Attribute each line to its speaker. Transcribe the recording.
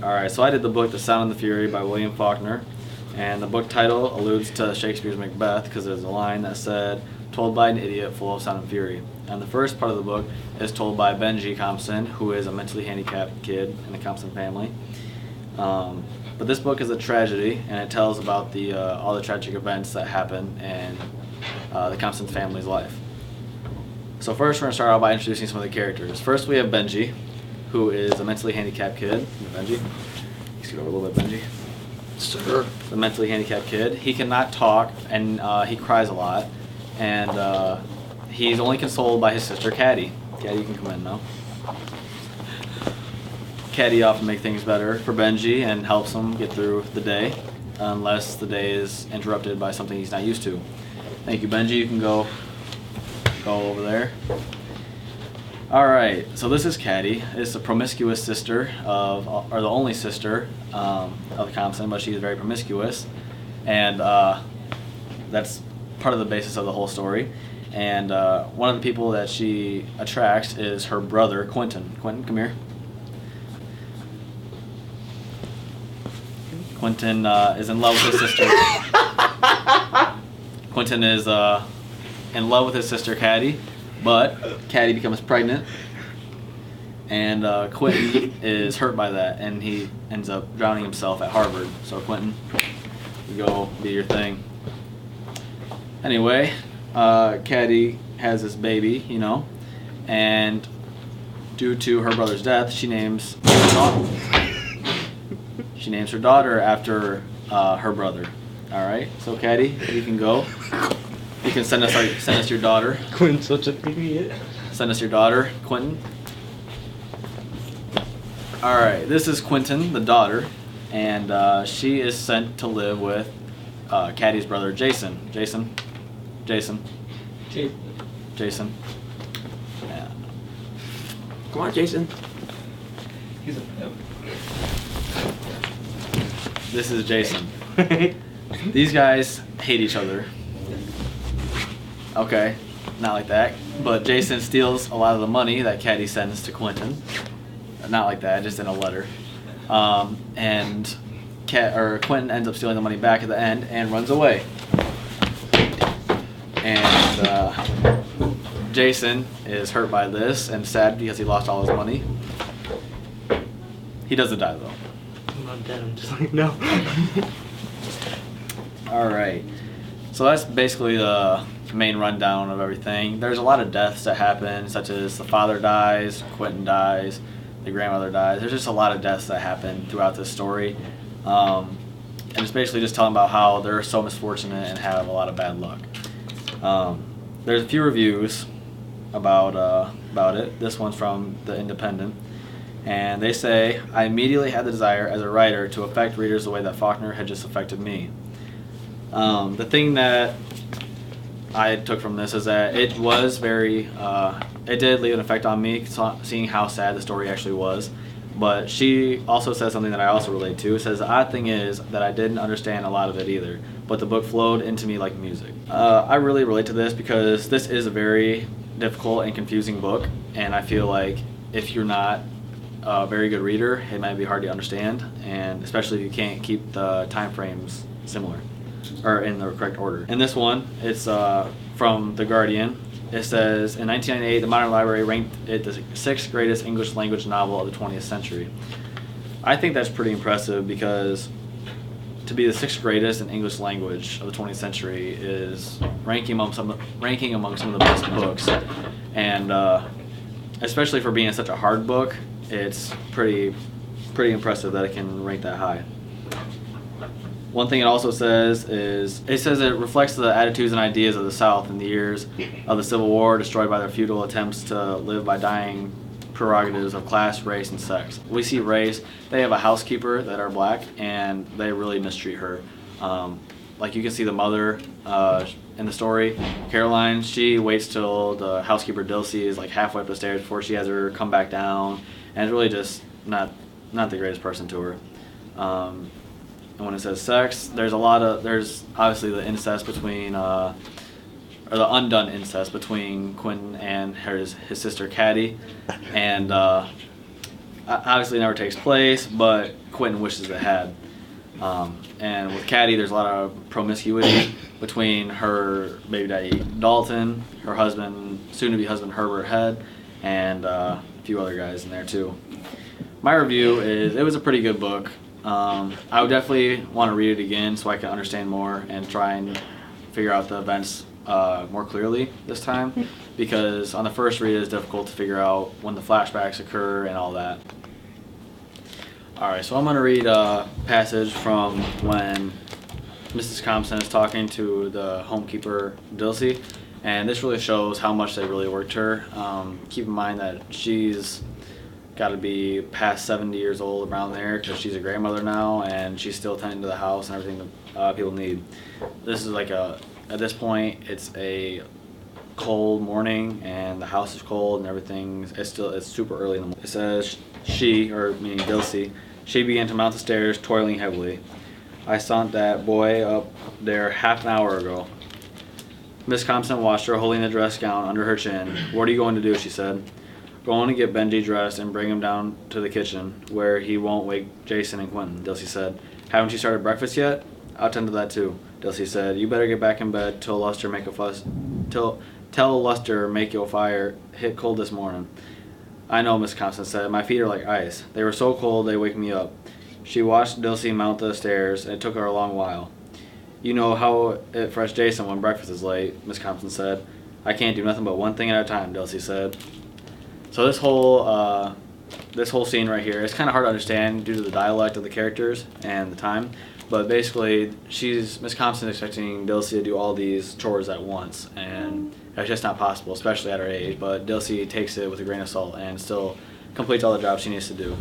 Speaker 1: Alright, so I did the book The Sound and the Fury by William Faulkner, and the book title alludes to Shakespeare's Macbeth because there's a line that said, "Told by an idiot full of sound and fury." And the first part of the book is told by Benji Compson, who is a mentally handicapped kid in the Compson family. But this book is a tragedy, and it tells about all the tragic events that happen in the Compson family's life. So first we're going to start out by introducing some of the characters. First we have Benji, who is a mentally handicapped kid. Benji, scoot over a little bit, Benji.
Speaker 2: Sir.
Speaker 1: The mentally handicapped kid. He cannot talk, and he cries a lot, and he's only consoled by his sister Caddy. Caddy, you can come in now. Caddy often makes things better for Benji and helps him get through the day, unless the day is interrupted by something he's not used to. Thank you, Benji. You can go over there. Alright, so this is Caddy. It's the promiscuous sister or the only sister of the Compson, but she's very promiscuous. And that's part of the basis of the whole story. And one of the people that she attracts is her brother, Quentin. Quentin, come here. Quentin is in love with his sister. Quentin is in love with his sister, Caddy. But Caddy becomes pregnant, and Quentin is hurt by that, and he ends up drowning himself at Harvard. So Quentin, you go do your thing. Anyway, Caddy has this baby, and due to her brother's death, she names her daughter after her brother. All right, so Caddy, you can go. You can send us your daughter.
Speaker 2: Quentin's such an idiot.
Speaker 1: Send us your daughter, Quentin. Alright, this is Quentin, the daughter, and she is sent to live with Caddy's brother, Jason. Jason. Yeah.
Speaker 2: Come on, Jason.
Speaker 3: He's a pimp.
Speaker 1: This is Jason. These guys hate each other. Okay, not like that. But Jason steals a lot of the money that Caddy sends to Quentin. Not like that, just in a letter. And Quentin ends up stealing the money back at the end and runs away. And Jason is hurt by this and sad because he lost all his money. He doesn't die though.
Speaker 2: I'm not dead, I'm just like, no.
Speaker 1: Alright, so that's basically the main rundown of everything. There's a lot of deaths that happen, such as the father dies, Quentin dies, the grandmother dies. There's just a lot of deaths that happen throughout this story. And it's basically just telling about how they're so misfortunate and have a lot of bad luck. There's a few reviews about it. This one's from The Independent. And they say, "I immediately had the desire as a writer to affect readers the way that Faulkner had just affected me." The thing that I took from this is that it was it did leave an effect on me, seeing how sad the story actually was. But she also says something that I also relate to. It says, "The odd thing is that I didn't understand a lot of it either, but the book flowed into me like music." I really relate to this because this is a very difficult and confusing book, and I feel like if you're not a very good reader, it might be hard to understand, and especially if you can't keep the time frames similar or in the correct order. In this one, it's from The Guardian. It says, in 1998, the Modern Library ranked it the 6th greatest English language novel of the 20th century. I think that's pretty impressive because to be the 6th greatest in English language of the 20th century is ranking among some of the best books. And especially for being such a hard book, it's pretty impressive that it can rank that high. One thing it also says is, it reflects the attitudes and ideas of the South in the years of the Civil War, destroyed by their futile attempts to live by dying prerogatives of class, race, and sex. We see race. They have a housekeeper that are black, and they really mistreat her. Like you can see the mother in the story, Caroline, she waits till the housekeeper Dilsey is like halfway up the stairs before she has her come back down, and it's really just not the greatest person to her. And when it says sex, there's obviously the incest between, or the undone incest between Quentin and his sister Caddy, and obviously it never takes place, but Quentin wishes it had. And with Caddy, there's a lot of promiscuity between her baby daddy Dalton, her husband, soon-to-be husband Herbert Head, and a few other guys in there too. My review is it was a pretty good book. I would definitely want to read it again so I can understand more and try and figure out the events more clearly this time, because on the first read it's difficult to figure out when the flashbacks occur and all that. Alright, so I'm going to read a passage from when Mrs. Compson is talking to the homekeeper, Dilsey, and this really shows how much they really worked her. Keep in mind that she's got to be past 70 years old around there because she's a grandmother now, and she's still tending to the house and everything that people need. This is like at this point, it's a cold morning and the house is cold and everything. It's super early in the morning. It says she, or meaning Dilsey, she began to mount the stairs, toiling heavily. I sent that boy up there half an hour ago. Miss Compson watched her holding the dress gown under her chin. What are you going to do? She said. Going to get Benji dressed and bring him down to the kitchen where he won't wake Jason and Quentin, Dilsey said. Haven't you started breakfast yet? I'll tend to that too, Dilsey said. You better get back in bed till Luster make a fuss. Tell Luster make your fire hit cold this morning. I know, Miss Compson said. My feet are like ice. They were so cold they wake me up. She watched Dilsey mount the stairs, and it took her a long while. You know how it frets Jason when breakfast is late, Miss Compson said. I can't do nothing but one thing at a time, Dilsey said. So this whole scene right here, it's kind of hard to understand due to the dialect of the characters and the time. But basically, Miss Compson expecting Dilsey to do all these chores at once, and it's just not possible, especially at her age. But Dilsey takes it with a grain of salt and still completes all the jobs she needs to do.